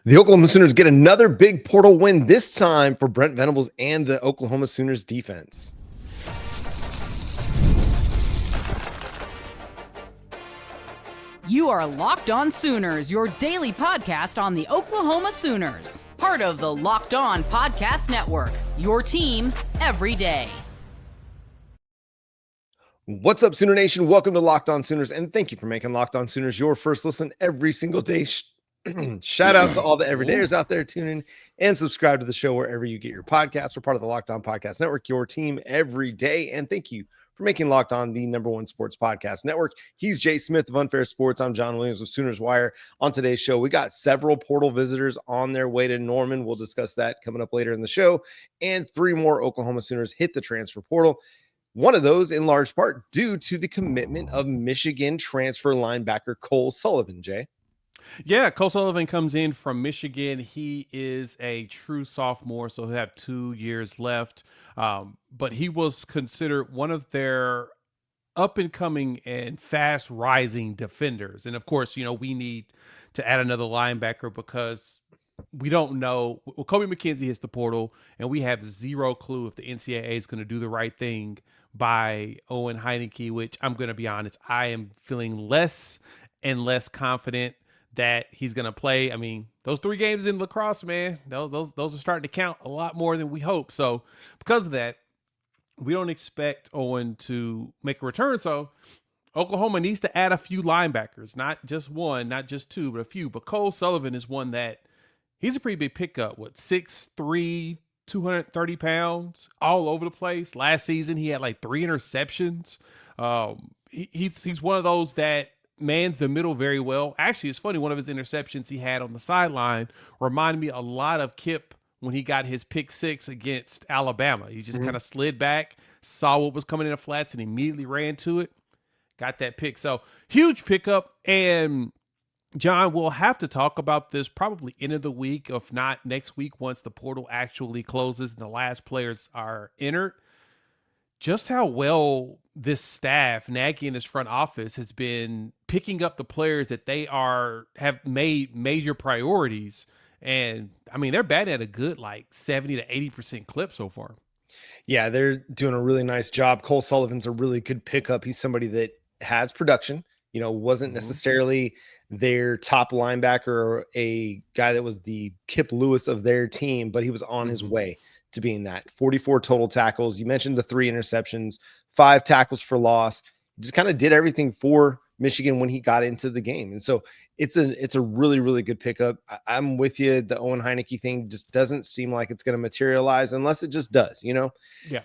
The Oklahoma Sooners get another big portal win, this time for Brent Venables and the Oklahoma Sooners defense. You are Locked On Sooners, your daily podcast on the Oklahoma Sooners. Part of the Locked On Podcast Network, your team every day. What's up, Sooner Nation? Welcome to Locked On Sooners, and thank you for making Locked On Sooners your first listen every single day. Shout out to all the everydayers out there tuning and subscribe to the show wherever you get your podcasts. We're part of the Locked On Podcast Network, your team every day, and thank you for making Locked On the #1 sports podcast network. He's Jay Smith of Unfair Sports. I'm John Williams of Sooners Wire. On today's show, we got several portal visitors on their way to Norman. We'll discuss that coming up later in the show, and 3 more Oklahoma Sooners hit the transfer portal. One of those in large part due to the commitment of Michigan transfer linebacker Cole Sullivan, Jay. Yeah, Cole Sullivan comes in from Michigan. He is a true sophomore, so he'll have 2 years left. But he was considered one of their up-and-coming and fast-rising defenders. And, of course, we need to add another linebacker because we don't know. Well, Kobe McKenzie hits the portal, and we have zero clue if the NCAA is going to do the right thing by Owen Heineke, which I'm going to be honest, I am feeling less and less confident that he's going to play. I mean, those 3 games in lacrosse, man, those are starting to count a lot more than we hope. So because of that, we don't expect Owen to make a return. So Oklahoma needs to add a few linebackers, not just one, not just 2, but a few. But Cole Sullivan is one that he's a pretty big pickup. 6'3", 230 pounds, all over the place. Last season, he had like 3 interceptions. He's one of those that mans the middle very well. Actually, it's funny. One of his interceptions he had on the sideline reminded me a lot of Kip when he got his pick 6 against Alabama. He just kind of slid back, saw what was coming in the flats, and immediately ran to it. Got that pick. So huge pickup. And John, we'll have to talk about this probably end of the week, if not next week, once the portal actually closes and the last players are entered. Just how well this staff, Nagy and his front office, has been picking up the players that they have made major priorities. And I mean, they're batting at a good 70 to 80% clip so far. Yeah, they're doing a really nice job. Cole Sullivan's a really good pickup. He's somebody that has production, wasn't necessarily their top linebacker or a guy that was the Kip Lewis of their team, but he was on his way to being that. 44 total tackles. You mentioned the 3 interceptions, 5 tackles for loss. Just kind of did everything for Michigan when he got into the game. And so it's a really, really good pickup. I'm with you. The Owen Heineke thing just doesn't seem like it's going to materialize unless it just does, Yeah.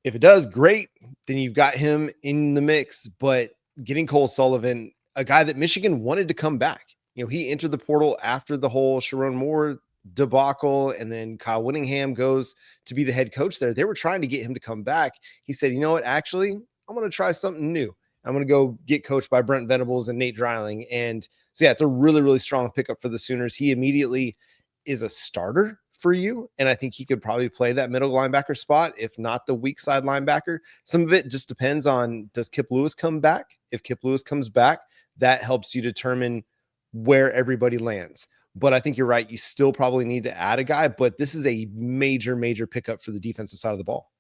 If it does, great. Then you've got him in the mix. But getting Cole Sullivan, a guy that Michigan wanted to come back. He entered the portal after the whole Sharon Moore debacle, and then Kyle Whittingham goes to be the head coach there. They were trying to get him to come back. He said, you know what, actually, I'm going to try something new. I'm going to go get coached by Brent Venables and Nate Dreiling. And so, yeah, it's a really, really strong pickup for the Sooners. He immediately is a starter for you, and I think he could probably play that middle linebacker spot, if not the weak side linebacker. Some of it just depends on, does Kip Lewis come back? If Kip Lewis comes back, that helps you determine where everybody lands. But I think you're right. You still probably need to add a guy, but this is a major, major pickup for the defensive side of the ball.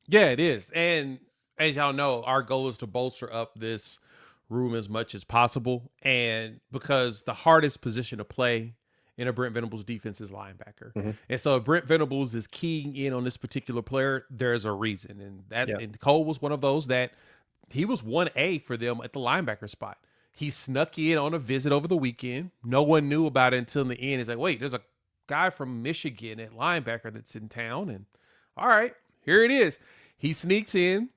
Yeah, it is. And as y'all know, our goal is to bolster up this room as much as possible. And because the hardest position to play in a Brent Venables defense is linebacker. And so if Brent Venables is keying in on this particular player, there's a reason. And Cole was one of those that he was 1A for them at the linebacker spot. He snuck in on a visit over the weekend. No one knew about it until in the end. He's like, wait, there's a guy from Michigan at linebacker that's in town. And all right, here it is. He sneaks in,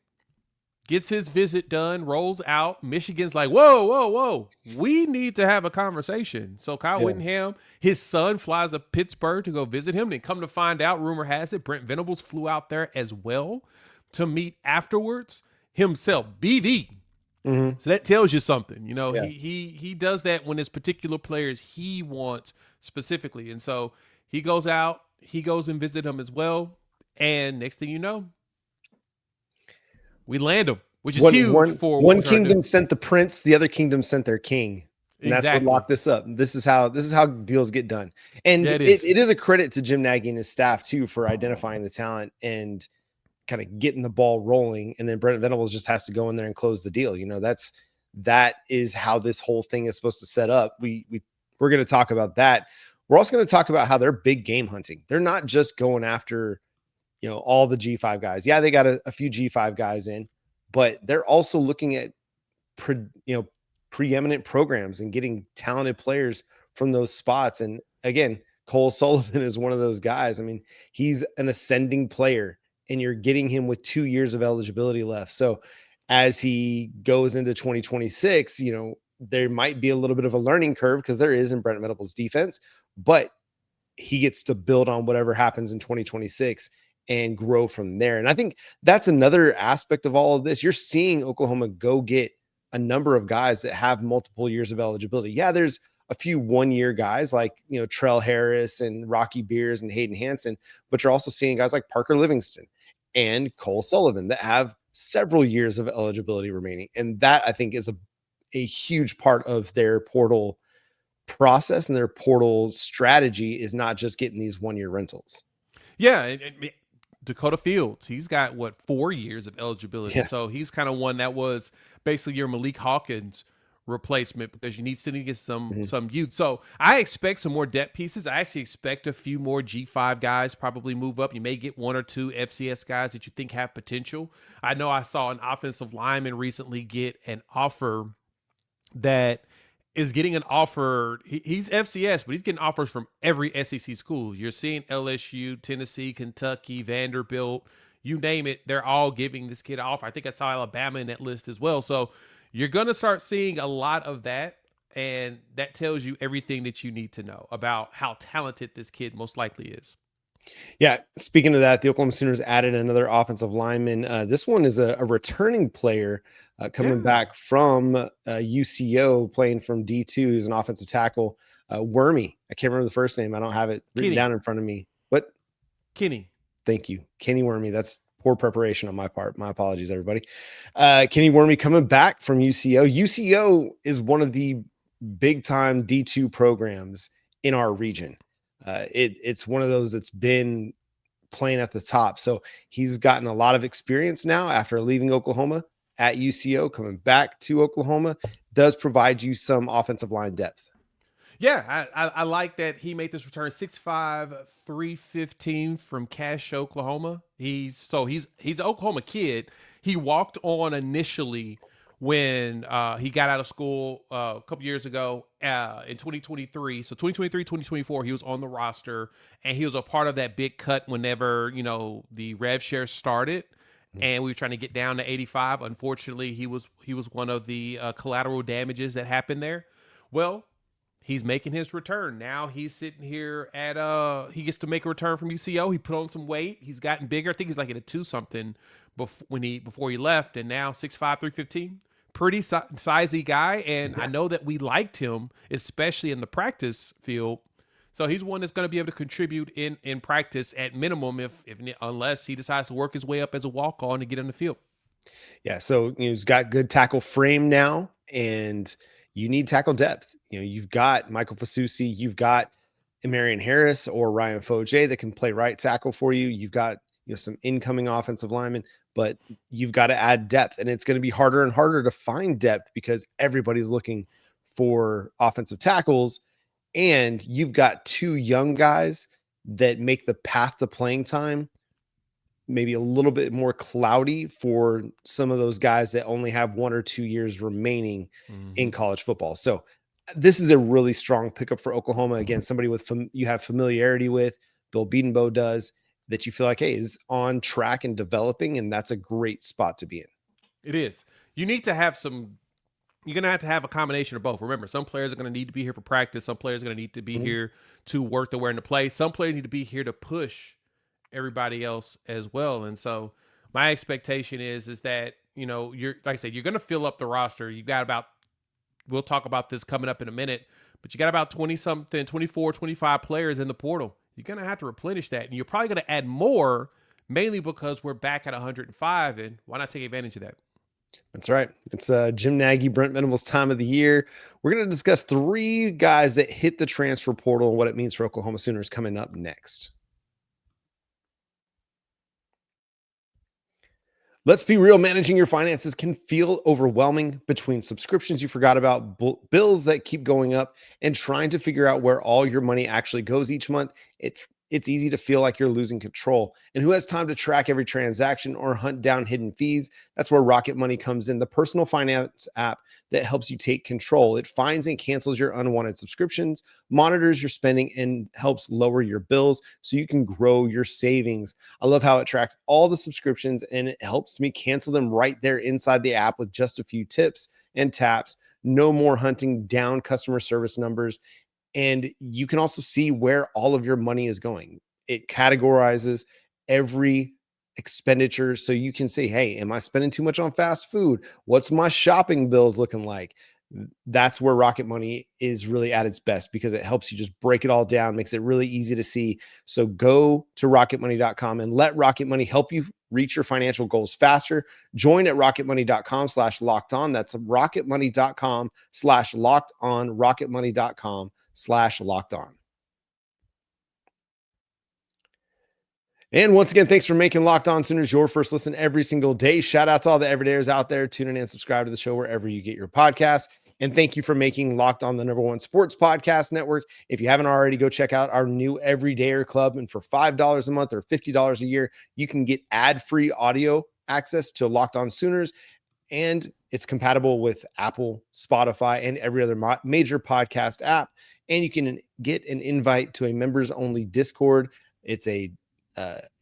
gets his visit done, rolls out. Michigan's like, whoa. We need to have a conversation. So Kyle Whittingham, his son, flies to Pittsburgh to go visit him. Then come to find out, rumor has it, Brent Venables flew out there as well to meet afterwards himself, BV. So that tells you something, he does that when there's particular players he wants specifically. And so he goes out, he goes and visit him as well. And next thing you know, we land him, which is huge. One kingdom sent the prince, the other kingdom sent their king. And that's what Exactly. locked this up. This is how deals get done. And Yeah, it is. it is a credit to Jim Nagy and his staff too for identifying the talent and kind of getting the ball rolling. And then Brent Venables just has to go in there and close the deal. That is how this whole thing is supposed to set up. We're going to talk about that. We're also going to talk about how they're big game hunting. They're not just going after, all the G5 guys. Yeah, they got a few G5 guys in, but they're also looking at preeminent programs and getting talented players from those spots. And again, Cole Sullivan is one of those guys. I mean, he's an ascending player and you're getting him with 2 years of eligibility left. So as he goes into 2026, there might be a little bit of a learning curve because there is in Brent Venables' defense, but he gets to build on whatever happens in 2026 and grow from there. And I think that's another aspect of all of this. You're seeing Oklahoma go get a number of guys that have multiple years of eligibility. Yeah, there's a few 1-year guys like, Trell Harris and Rocky Beers and Hayden Hansen, but you're also seeing guys like Parker Livingston and Cole Sullivan that have several years of eligibility remaining. And that I think is a huge part of their portal process and their portal strategy is not just getting these 1-year rentals. Yeah. Dakota Fields, he's got 4 years of eligibility. Yeah. So he's kind of one that was basically your Malik Hawkins replacement because you need to get some youth. So I expect some more depth pieces. I actually expect a few more G5 guys probably move up. You may get 1 or 2 FCS guys that you think have potential. I know I saw an offensive lineman recently get an offer that is getting an offer. He's FCS, but he's getting offers from every SEC school. You're seeing LSU, Tennessee, Kentucky, Vanderbilt, you name it. They're all giving this kid an offer. I think I saw Alabama in that list as well. So you're going to start seeing a lot of that. And that tells you everything that you need to know about how talented this kid most likely is. Yeah. Speaking of that, the Oklahoma Sooners added another offensive lineman. This one is a returning player coming back from UCO, playing from D2 as an offensive tackle. Wormy. I can't remember the first name. I don't have it written down in front of me. What? Kenny. Thank you. Kenny Wormy. That's poor preparation on my part. My apologies, everybody. Kenny Wormy coming back from UCO. UCO is one of the big time D2 programs in our region. It's one of those that's been playing at the top. So he's gotten a lot of experience now after leaving Oklahoma at UCO, coming back to Oklahoma does provide you some offensive line depth. Yeah, I like that he made this return 6'5", 315 from Cache, Oklahoma. He's an Oklahoma kid. He walked on initially when he got out of school a couple years ago in 2023. So 2023, 2024, he was on the roster, and he was a part of that big cut whenever, the rev share started, and we were trying to get down to 85. Unfortunately, he was one of the collateral damages that happened there. Well, he's making his return. Now he's sitting here at he gets to make a return from UCO. He put on some weight. He's gotten bigger. I think he's like at a 2-something before he left, and now 6'5", 315. Pretty sizey guy, and I know that we liked him, especially in the practice field. So he's one that's going to be able to contribute in practice at minimum, unless he decides to work his way up as a walk-on to get on the field. Yeah, so he's got good tackle frame now, and you need tackle depth. You've got Michael Fasusi, you've got Marion Harris or Ryan Foje that can play right tackle for you. You've got some incoming offensive linemen, but you've got to add depth, and it's going to be harder and harder to find depth because everybody's looking for offensive tackles, and you've got 2 young guys that make the path to playing time maybe a little bit more cloudy for some of those guys that only have 1 or 2 years remaining in college football. So this is a really strong pickup for Oklahoma. Again, somebody you have familiarity with, Bill Bedenbaugh does, that you feel like, hey, is on track and developing, and that's a great spot to be in. It is. You need to have you're going to have a combination of both. Remember, some players are going to need to be here for practice. Some players are going to need to be here to work their way into play. Some players need to be here to push everybody else as well. And so my expectation is that, you're, like I said, you're going to fill up the roster. You've got we'll talk about this coming up in a minute, but you got about 20-something, 24, 25 players in the portal. You're going to have to replenish that. And you're probably going to add more, mainly because we're back at 105. And why not take advantage of that? That's right. It's Jim Nagy, Brent Venables time of the year. We're going to discuss 3 guys that hit the transfer portal and what it means for Oklahoma Sooners coming up next. Let's be real, managing your finances can feel overwhelming between subscriptions you forgot about, bills that keep going up, and trying to figure out where all your money actually goes each month. It's easy to feel like you're losing control. And who has time to track every transaction or hunt down hidden fees? That's where Rocket Money comes in, the personal finance app that helps you take control. It finds and cancels your unwanted subscriptions, monitors your spending, and helps lower your bills so you can grow your savings. I love how it tracks all the subscriptions and it helps me cancel them right there inside the app with just a few tips and taps. No more hunting down customer service numbers. And you can also see where all of your money is going. It categorizes every expenditure so you can say, hey, am I spending too much on fast food? What's my shopping bills looking like? That's where Rocket Money is really at its best, because it helps you just break it all down, makes it really easy to see. So go to rocketmoney.com and let Rocket Money help you reach your financial goals faster. Join at rocketmoney.com/locked on. That's rocketmoney.com/locked on, rocketmoney.com/locked on. And once again, thanks for making Locked On Sooners your first listen every single day. Shout out to all the everydayers out there. Tune in and subscribe to the show wherever you get your podcasts. And thank you for making Locked On the #1 sports podcast network. If you haven't already, go check out our new Everydayer Club. And for $5 a month or $50 a year, you can get ad-free audio access to Locked On Sooners. And it's compatible with Apple, Spotify, and every other major podcast app. And you can get an invite to a members-only Discord. It's a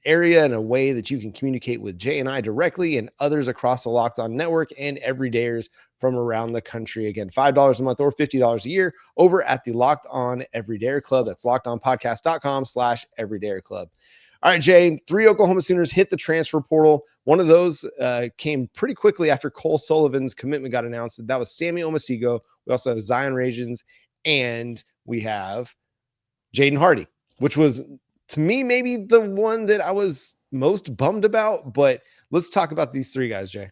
area and a way that you can communicate with Jay and I directly and others across the Locked On network and everydayers from around the country. Again, $5 a month or $50 a year over at the Locked On Everydayer Club. That's lockedonpodcast.com/everydayer club. All right, Jay, 3 Oklahoma Sooners hit the transfer portal. One of those came pretty quickly after Cole Sullivan's commitment got announced. That was Sammy Omosigho. We also have Zion Ragins, and we have Jayden Hardy, which was, to me, maybe the one that I was most bummed about. But let's talk about these 3 guys, Jay.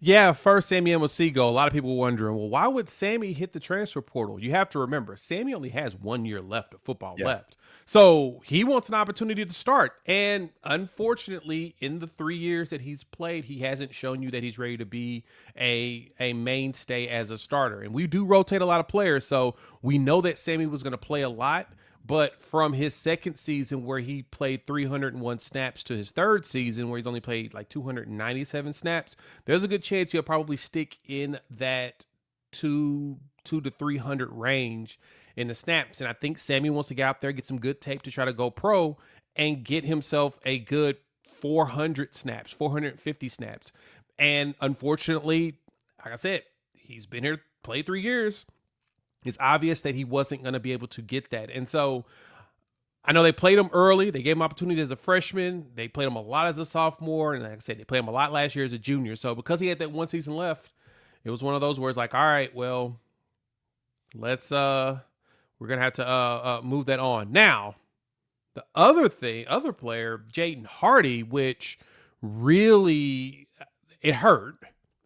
Yeah, first, Sammy Omosigho. A lot of people wondering, well, why would Sammy hit the transfer portal? You have to remember, Sammy only has 1 year left of football left. So he wants an opportunity to start. And unfortunately, in the 3 years that he's played, he hasn't shown you that he's ready to be a mainstay as a starter. And we do rotate a lot of players, so we know that Sammy was going to play a lot. But from his second season, where he played 301 snaps, to his third season, where he's only played like 297 snaps, there's a good chance he'll probably stick in that 200 to 300 range in the snaps. And I think Sammy wants to get out there, get some good tape to try to go pro and get himself a good 400 snaps, 450 snaps. And unfortunately, like I said, he's been here, played 3 years. It's obvious that he wasn't going to be able to get that. And so I know they played him early. They gave him opportunity as a freshman. They played him a lot as a sophomore. And like I said, they played him a lot last year as a junior. So because he had that 1 season left, it was one of those where it's like, all right, well, let's, we're going to have to move that on. Now, the other player, Jayden Hardy, which really, it hurt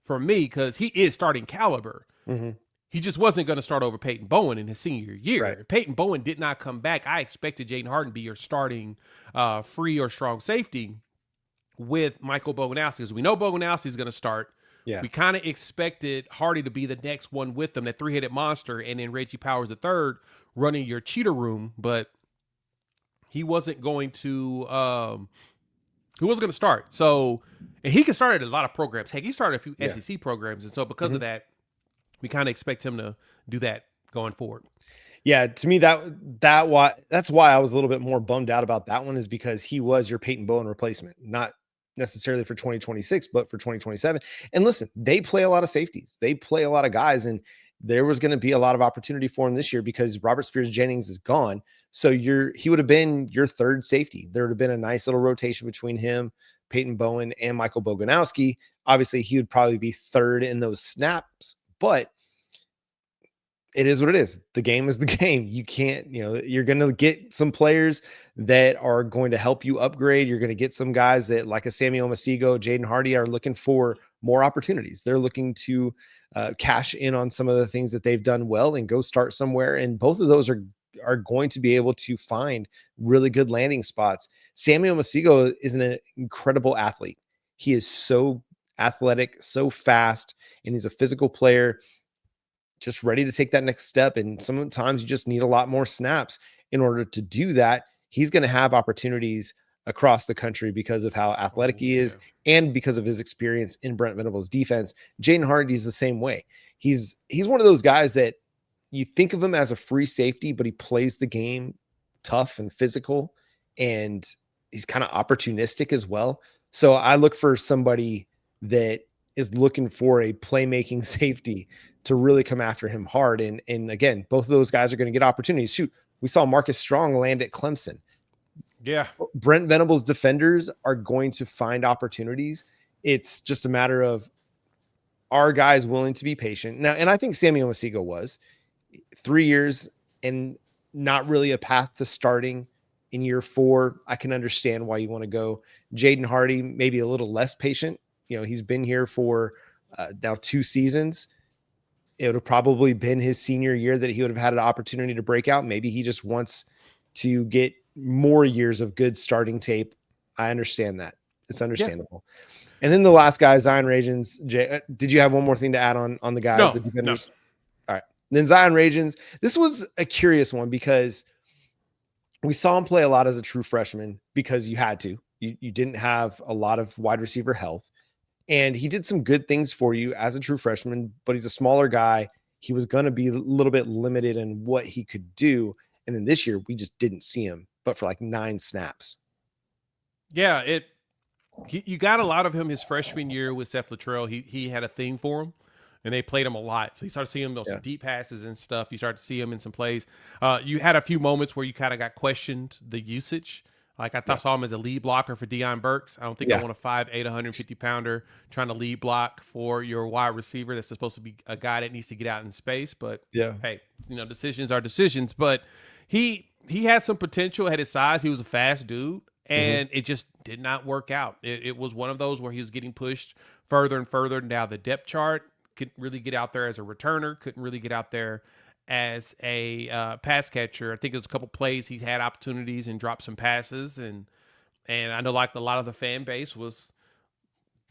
for me because he is starting caliber. Mm-hmm. He just wasn't going to start over Peyton Bowen in his senior year. Right. If Peyton Bowen did not come back, I expected Jayden Hardy to be your starting free or strong safety with Michael Boganowski. Because we know Boganowski is going to start. Yeah. We kind of expected Hardy to be the next one with them, that 3-headed monster, and then Reggie Powers III running your cheetah room. But he wasn't going to start. So, and he can start at a lot of programs. Heck, he started a few SEC programs. And so because of that, we kind of expect him to do that going forward. Yeah, to me, that's why I was a little bit more bummed out about that one, is because he was your Peyton Bowen replacement, not necessarily for 2026, but for 2027. And listen, they play a lot of safeties. They play a lot of guys, and there was going to be a lot of opportunity for him this year because Robert Spears-Jennings is gone. So he would have been your third safety. There would have been a nice little rotation between him, Peyton Bowen, and Michael Boganowski. Obviously, he would probably be third in those snaps, but it is what it is. The game is the game. You can't, you're going to get some players that are going to help you upgrade. You're going to get some guys that, like a Sammy Omosigho, Jayden Hardy, are looking for more opportunities. They're looking to cash in on some of the things that they've done well and go start somewhere. And both of those are going to be able to find really good landing spots. Sammy Omosigho is an incredible athlete. He is so athletic, so fast, and he's a physical player, just ready to take that next step. And sometimes you just need a lot more snaps in order to do that. He's going to have opportunities across the country because of how athletic he is and because of his experience in Brent Venables' defense. Jayden Hardy is the same way. He's one of those guys that you think of him as a free safety, but he plays the game tough and physical, and he's kind of opportunistic as well. So I look for somebody that is looking for a playmaking safety to really come after him hard. And again, both of those guys are going to get opportunities. Shoot, we saw Marcus Strong land at Clemson. Yeah. Brent Venables defenders are going to find opportunities. It's just a matter of, are guys willing to be patient now? And I think Sammy Omosigho was 3 years and not really a path to starting in year 4. I can understand why you want to go. Jayden Hardy, maybe a little less patient. He's been here for now 2 seasons. It would have probably been his senior year that he would have had an opportunity to break out. Maybe he just wants to get more years of good starting tape. I understand that. It's understandable. Yeah. And then the last guy, Zion Ragins. Did you have one more thing to add on the guy, the defenders? No. All right. Then Zion Ragins. This was a curious one because we saw him play a lot as a true freshman because you had to. You didn't have a lot of wide receiver health. And he did some good things for you as a true freshman, but he's a smaller guy. He was going to be a little bit limited in what he could do. And then this year, we just didn't see him, but for like 9 snaps. Yeah, you got a lot of him his freshman year with Seth Luttrell. He had a thing for him, and they played him a lot. So you started seeing him on some deep passes and stuff. You started to see him in some plays. You had a few moments where you kind of got questioned the usage. Like I saw him as a lead blocker for Deion Burks. I don't think I want a 5'8", 150-pounder trying to lead block for your wide receiver. That's supposed to be a guy that needs to get out in space. But hey, decisions are decisions. But he had some potential, had his size. He was a fast dude, and it just did not work out. It was one of those where he was getting pushed further and further down the depth chart. Couldn't really get out there as a returner. Couldn't really get out there as a pass catcher. I think it was a couple plays he had opportunities and dropped some passes, and I know like a lot of the fan base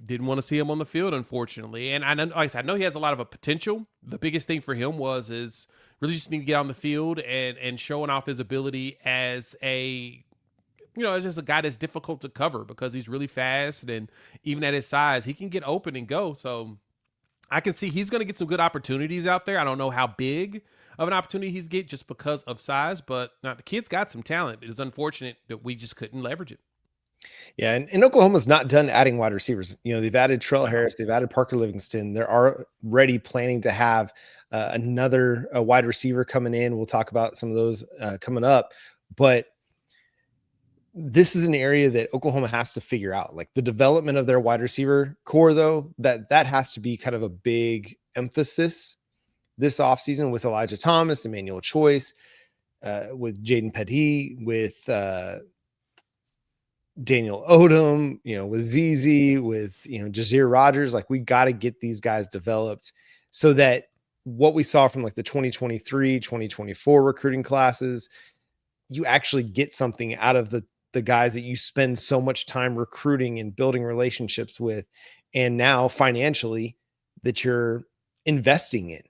didn't want to see him on the field, unfortunately. And I know, like I said, I know he has a lot of a potential. The biggest thing for him is really just need to get on the field and showing off his ability as as just a guy that's difficult to cover because he's really fast, and even at his size, he can get open and go. So I can see he's going to get some good opportunities out there. I don't know how big of an opportunity he's get just because of size, but now the kid's got some talent. It is unfortunate that we just couldn't leverage it. Yeah, and Oklahoma's not done adding wide receivers. They've added Trell Harris, they've added Parker Livingston. They're already planning to have another wide receiver coming in. We'll talk about some of those coming up, but this is an area that Oklahoma has to figure out. Like the development of their wide receiver core, though, that has to be kind of a big emphasis this offseason with Elijah Thomas, Emmanuel Choice, with Jaden Petty, with Daniel Odom, with ZZ, with, Jazir Rogers. Like we got to get these guys developed so that what we saw from like the 2023, 2024 recruiting classes, you actually get something out of the guys that you spend so much time recruiting and building relationships with. And now financially that you're investing in,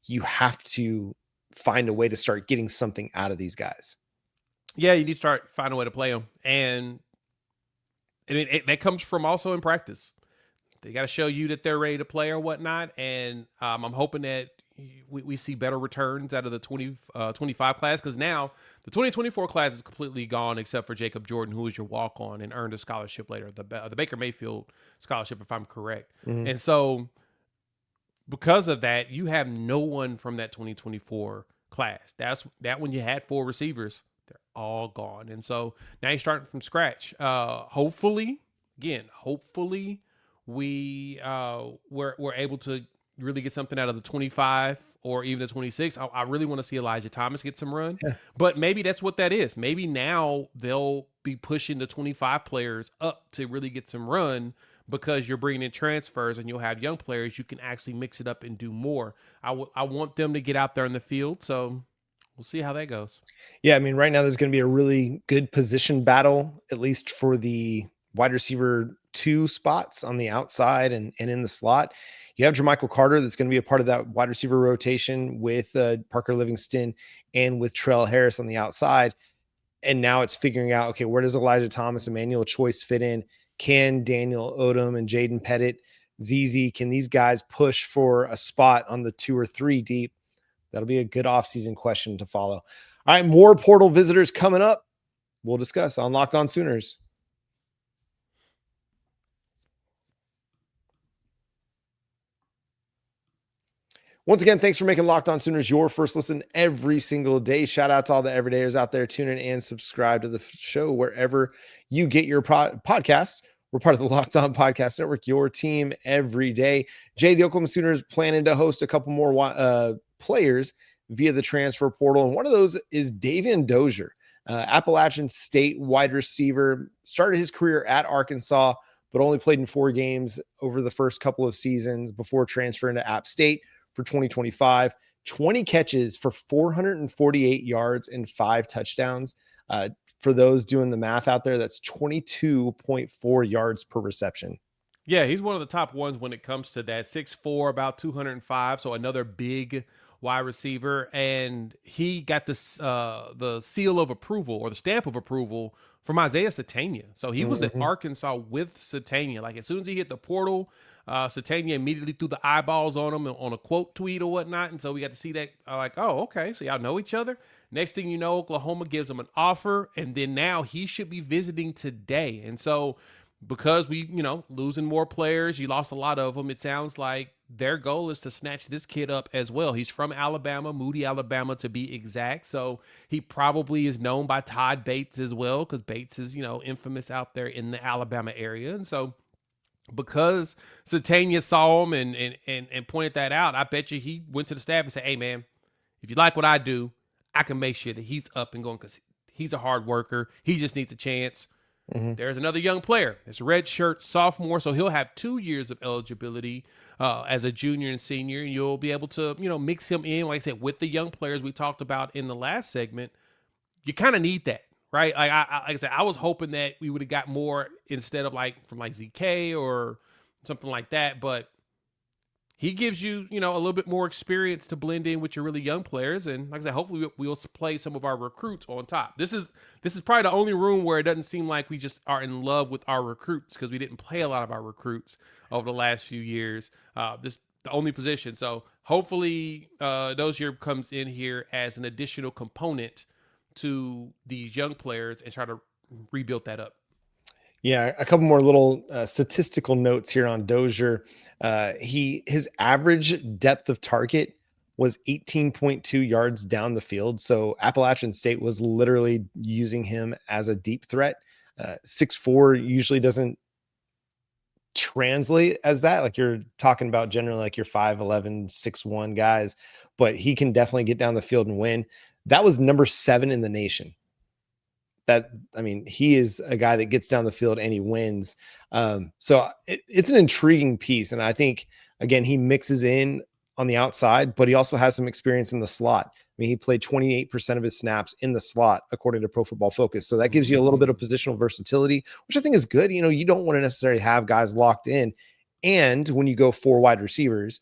you have to find a way to start getting something out of these guys. Yeah, you need to start finding a way to play them. And that comes from also in practice. They got to show you that they're ready to play or whatnot. And I'm hoping that we see better returns out of the 25 class, because now the 2024 class is completely gone except for Jacob Jordan, who was your walk-on and earned a scholarship later, the Baker Mayfield scholarship, if I'm correct. And so because of that, you have no one from that 2024 class. That when you had 4 receivers, they're all gone. And so now you're starting from scratch. Hopefully we're able to really get something out of the 25 or even the 26. I really want to see Elijah Thomas get some run, but maybe that's what that is. Maybe now they'll be pushing the 25 players up to really get some run because you're bringing in transfers and you'll have young players, you can actually mix it up and do more. I want them to get out there in the field, so we'll see how that goes. Yeah, I mean, right now there's going to be a really good position battle, at least for the wide receiver 2 spots on the outside and in the slot. You have Jermichael Carter that's going to be a part of that wide receiver rotation with Parker Livingston and with Trell Harris on the outside. And now it's figuring out, okay, where does Elijah Thomas, Emmanuel Choice fit in? Can Daniel Odom and Jaden Pettit, ZZ, can these guys push for a spot on the 2 or 3 deep? That'll be a good offseason question to follow. All right, more portal visitors coming up. We'll discuss on Locked On Sooners. Once again, thanks for making Locked On Sooners your first listen every single day. Shout out to all the everydayers out there. Tune in and subscribe to the show wherever you get your podcasts. We're part of the Locked On Podcast Network, your team every day. Jay, the Oklahoma Sooners planning to host a couple more players via the transfer portal, and one of those is Davian Dozier, Appalachian State wide receiver. Started his career at Arkansas, but only played in 4 games over the first couple of seasons before transferring to App State for 2025. 20 catches for 448 yards and 5 touchdowns. For those doing the math out there, that's 22.4 yards per reception. Yeah, he's one of the top ones when it comes to that. 6'4", about 205, so another big wide receiver. And he got this the seal of approval, or the stamp of approval, from Isaiah Satania. So he was at Arkansas with Satania. Like, as soon as he hit the portal, Satania immediately threw the eyeballs on him on a quote tweet or whatnot. And so we got to see that. Like, oh, okay, so y'all know each other. Next thing you know, Oklahoma gives him an offer, and then now he should be visiting today. And so, because we, losing more players, you lost a lot of them, it sounds like their goal is to snatch this kid up as well. He's from Alabama, Moody, Alabama, to be exact. So he probably is known by Todd Bates as well, because Bates is, infamous out there in the Alabama area. And so, because Satania saw him and pointed that out, I bet you he went to the staff and said, hey, man, if you like what I do, I can make sure that he's up and going, because he's a hard worker. He just needs a chance. There's another young player. It's a red shirt sophomore, so he'll have 2 years of eligibility as a junior and senior. And you'll be able to, mix him in, like I said, with the young players we talked about in the last segment. You kind of need that, right? Like I said, I was hoping that we would have got more instead of from ZK or something like that, but he gives you, a little bit more experience to blend in with your really young players. And like I said, hopefully we'll play some of our recruits on top. This is probably the only room where it doesn't seem like we just are in love with our recruits, because we didn't play a lot of our recruits over the last few years. This the only position. So hopefully Dozier comes in here as an additional component to these young players and try to rebuild that up. Yeah, a couple more little statistical notes here on Dozier. His average depth of target was 18.2 yards down the field. So Appalachian State was literally using him as a deep threat. 6'4" usually doesn't translate as that. Like, you're talking about generally like your 5'11", 6'1" guys, but he can definitely get down the field and win. That was number 7 in the nation. He is a guy that gets down the field and he wins. So it's an intriguing piece. And I think, again, he mixes in on the outside, but he also has some experience in the slot. He played 28% of his snaps in the slot, according to Pro Football Focus. So that gives you a little bit of positional versatility, which I think is good. You don't want to necessarily have guys locked in. And when you go 4 wide receivers,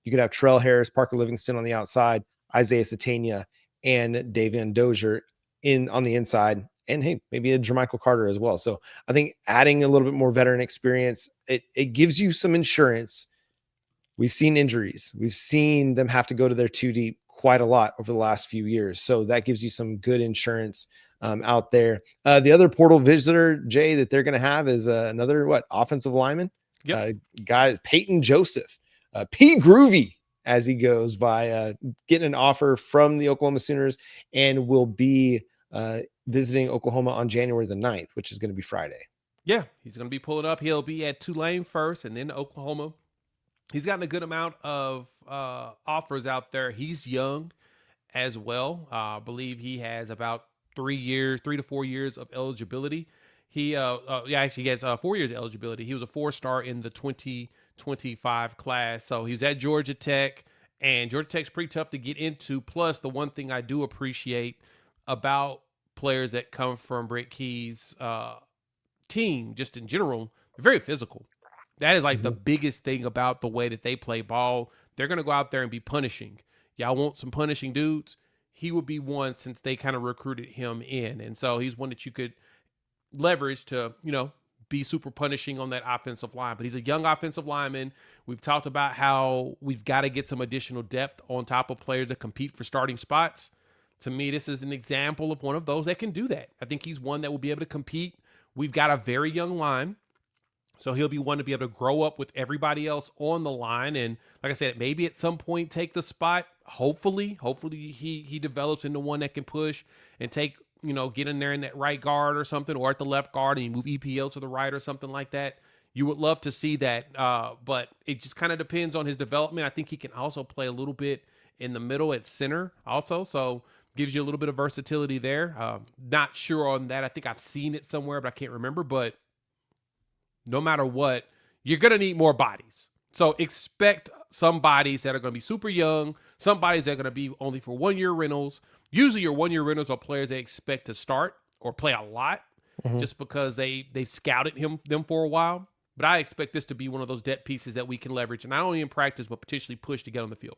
you could have Trell Harris, Parker Livingston on the outside, Isaiah Satania, and Davian Dozier on the inside. And hey, maybe a Jermichael Carter as well. So I think adding a little bit more veteran experience, it gives you some insurance. We've seen injuries. We've seen them have to go to their 2 deep quite a lot over the last few years. So that gives you some good insurance out there. The other portal visitor, Jay, that they're going to have is another offensive lineman. Guy Peyton Joseph, P Groovy, as he goes by, getting an offer from the Oklahoma Sooners and will be visiting Oklahoma on January the 9th, which is going to be Friday. Yeah, he's going to be pulling up. He'll be at Tulane first and then Oklahoma. He's gotten a good amount of offers out there. He's young as well. I believe he has about 3 to 4 years of eligibility. He actually he has 4 years eligibility. He was a 4-star in the 2025 class. So he's at Georgia Tech, and Georgia Tech's pretty tough to get into. Plus, the one thing I do appreciate about players that come from Brent Key's team, just in general, they're very physical. That is like the biggest thing about the way that they play ball. They're going to go out there and be punishing. Y'all want some punishing dudes? He would be one, since they kind of recruited him in. And so he's one that you could leverage to, be super punishing on that offensive line. But he's a young offensive lineman. We've talked about how we've got to get some additional depth on top of players that compete for starting spots. To me, this is an example of one of those that can do that. I think he's one that will be able to compete. We've got a very young line, so he'll be one to be able to grow up with everybody else on the line. And like I said, maybe at some point take the spot. Hopefully he develops into one that can push and take, get in there in that right guard or something, or at the left guard, and you move EPL to the right or something like that. You would love to see that, but it just kind of depends on his development. I think he can also play a little bit in the middle at center also, so gives you a little bit of versatility there. Not sure on that. I think I've seen it somewhere, but I can't remember. But no matter what, you're going to need more bodies. So expect some bodies that are going to be super young, some bodies that are going to be only for 1-year rentals. Usually your 1-year rentals are players they expect to start or play a lot just because they scouted them for a while. But I expect this to be one of those depth pieces that we can leverage, and not only in practice, but potentially push to get on the field.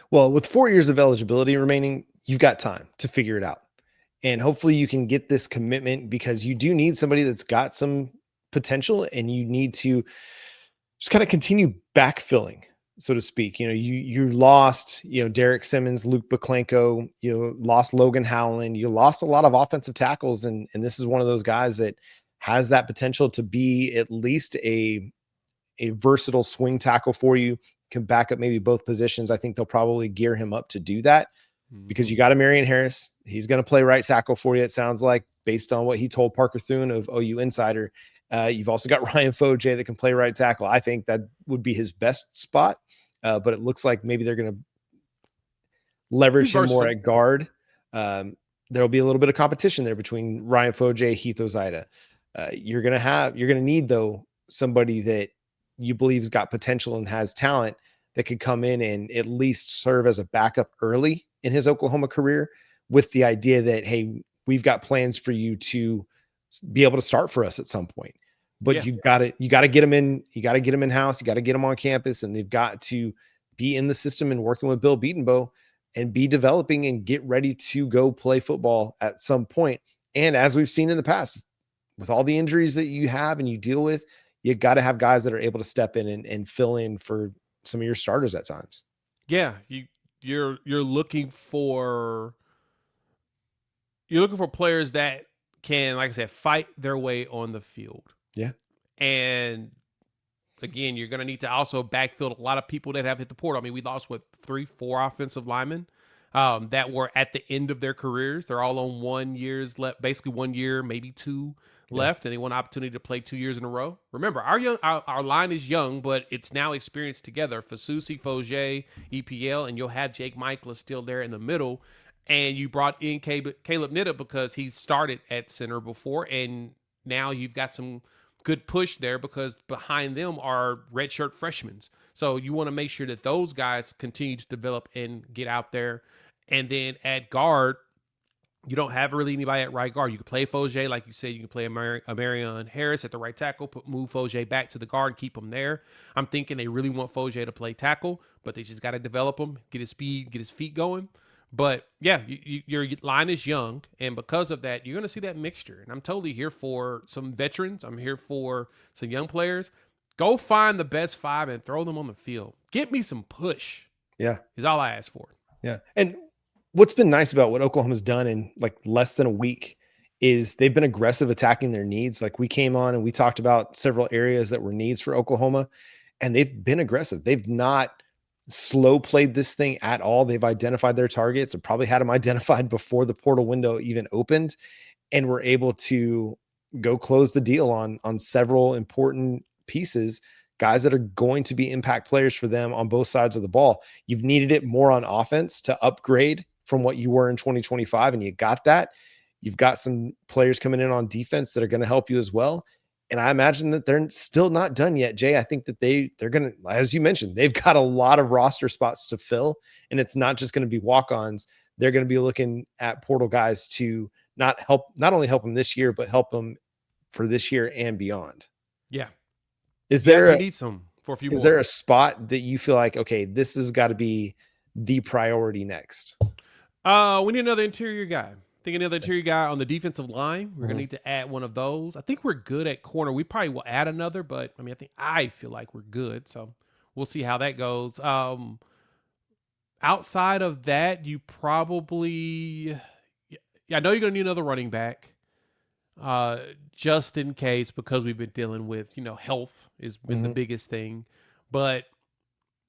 Well, with 4 years of eligibility remaining, you've got time to figure it out. And hopefully you can get this commitment, because you do need somebody that's got some potential, and you need to just kind of continue backfilling, so to speak. You lost, Derek Simmons, Luke Baklenko, you lost Logan Howland, you lost a lot of offensive tackles. And this is one of those guys that has that potential to be at least a versatile swing tackle for you, can back up maybe both positions. I think they'll probably gear him up to do that, because you got a Marion Harris. He's going to play right tackle for you, it sounds like, based on what he told Parker Thune of OU Insider. You've also got Ryan Foje that can play right tackle. I think that would be his best spot, but it looks like maybe they're going to leverage him more at guard. There'll be a little bit of competition there between Ryan Foje, Heath Ozida. You're going to need, though, somebody that you believe has got potential and has talent that could come in and at least serve as a backup early in his Oklahoma career, with the idea that, hey, we've got plans for you to be able to start for us at some point. But you got to get them in. You got to get them in house. You got to get them on campus, and they've got to be in the system and working with Bill Beatonbow and be developing and get ready to go play football at some point. And as we've seen in the past, with all the injuries that you have and you deal with, you got to have guys that are able to step in and fill in for some of your starters at times. Yeah, you're looking for players that can, like I said, fight their way on the field. Yeah. And again, you're going to need to also backfill a lot of people that have hit the portal. I mean, we lost 3-4 offensive linemen that were at the end of their careers. They're all on 1 year's left, basically 1 year, maybe 2 left, and they want an opportunity to play 2 years in a row. Remember, our line is young, but it's now experienced together. Fasusi, Foje, EPL, and you'll have Jake Michaelis still there in the middle. And you brought in Caleb Nitta because he started at center before, and now you've got some good push there because behind them are redshirt freshmen. So you want to make sure that those guys continue to develop and get out there. And then at guard, you don't have really anybody at right guard. You can play Foje, like you said. You can play a Marion Harris at the right tackle, move Foje back to the guard and keep him there. I'm thinking they really want Foje to play tackle, but they just got to develop him, get his speed, get his feet going. But yeah, your line is young, and because of that, you're going to see that mixture. And I'm totally here for some veterans. I'm here for some young players. Go find the best 5 and throw them on the field. Get me some push. Yeah, is all I ask for. Yeah, and what's been nice about what Oklahoma's done in like less than a week is they've been aggressive attacking their needs. Like, we came on and we talked about several areas that were needs for Oklahoma, and they've been aggressive. They've not slow played this thing at all. They've identified their targets, or probably had them identified before the portal window even opened, and were able to go close the deal on several important pieces, guys that are going to be impact players for them on both sides of the ball. You've needed it more on offense to upgrade from what you were in 2025, and you got that. You've got some players coming in on defense that are going to help you as well. And I imagine that they're still not done yet, Jay. I think that they're going to, as you mentioned, they've got a lot of roster spots to fill, and it's not just going to be walk-ons. They're going to be looking at portal guys to not only help them this year, but help them for this year and beyond. Yeah. Is there need some for a few is more. there a spot that you feel like, okay, this has got to be the priority next? We need another interior guy. I think another interior guy on the defensive line. We're going to need to add one of those. I think we're good at corner. We probably will add another, but I feel like we're good. So we'll see how that goes. Outside of that, you probably, I know you're going to need another running back. Just in case, because we've been dealing with, health has been the biggest thing. But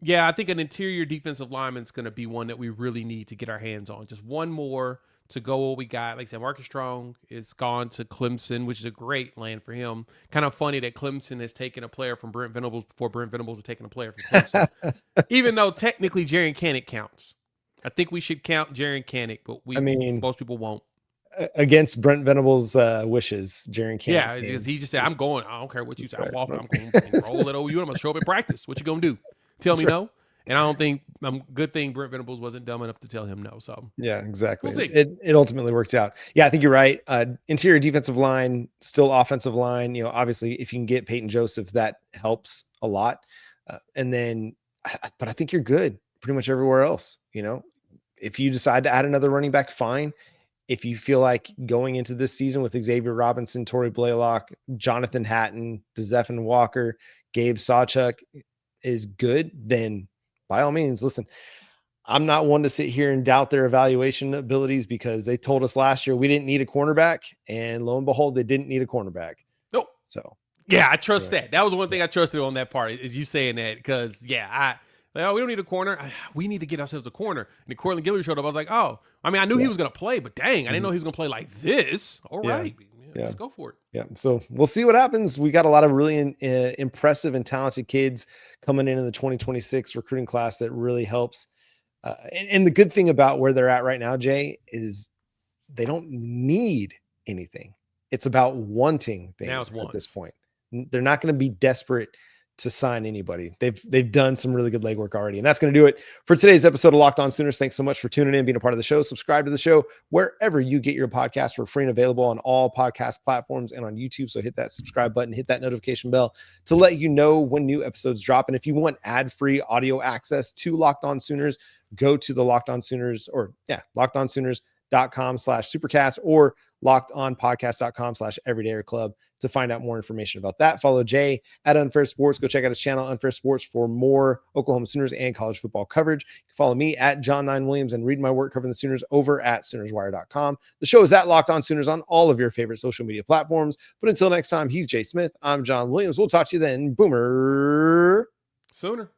yeah, I think an interior defensive lineman is going to be one that we really need to get our hands on. Just one more to go what we got. Like I said, Marcus Strong is gone to Clemson, which is a great land for him. Kind of funny that Clemson has taken a player from Brent Venables before Brent Venables has taken a player from Clemson. Even though technically Jaren Kanak counts. I think we should count Jaren Kanak, but most people won't. Against Brent Venables' wishes, Jaren Kanak. Yeah, because he just said, I'm going. I don't care what you say. I'm going to roll it over you. I'm going to show up at practice. What you going to do? Tell me no? And I don't think, good thing Brent Venables wasn't dumb enough to tell him no. So yeah, exactly. We'll see. It ultimately worked out. Yeah, I think you're right. Interior defensive line, still offensive line. Obviously, if you can get Peyton Joseph, that helps a lot. But I think you're good pretty much everywhere else. If you decide to add another running back, fine. If you feel like going into this season with Xavier Robinson, Torrey Blaylock, Jonathan Hatton, DeZephan Walker, Gabe Sawchuk is good, then by all means, listen, I'm not one to sit here and doubt their evaluation abilities, because they told us last year we didn't need a cornerback, and lo and behold, they didn't need a cornerback. Nope. So yeah, I trust that. That was one thing I trusted on that part, is you saying that, because we don't need a corner. We need to get ourselves a corner. And then Cortland Guillory showed up. I was like, oh, I knew he was going to play, but dang, I didn't know he was going to play like this. All right. Yeah, let's go for it. Yeah. So we'll see what happens. We got a lot of really impressive and talented kids coming in the 2026 recruiting class that really helps. And the good thing about where they're at right now, Jay, is they don't need anything. It's about wanting things at this point. They're not going to be desperate to sign anybody. They've done some really good legwork already. And that's going to do it for today's episode of Locked On Sooners. Thanks so much for tuning in, being a part of the show. Subscribe to the show wherever you get your podcast. We're free and available on all podcast platforms and on YouTube. So hit that subscribe button, hit that notification bell to let you know when new episodes drop. And if you want ad-free audio access to Locked On Sooners, go to the Locked On Sooners LockedOnSooners.com/supercast or LockedOnPodcast.com/everydayerclub to find out more information about that. Follow Jay at Unfair Sports. Go check out his channel, Unfair Sports, for more Oklahoma Sooners and college football coverage. You can follow me at John 9 Williams and read my work covering the Sooners over at SoonersWire.com. The show is at Locked On Sooners on all of your favorite social media platforms. But until next time, he's Jay Smith. I'm John Williams. We'll talk to you then. Boomer Sooner.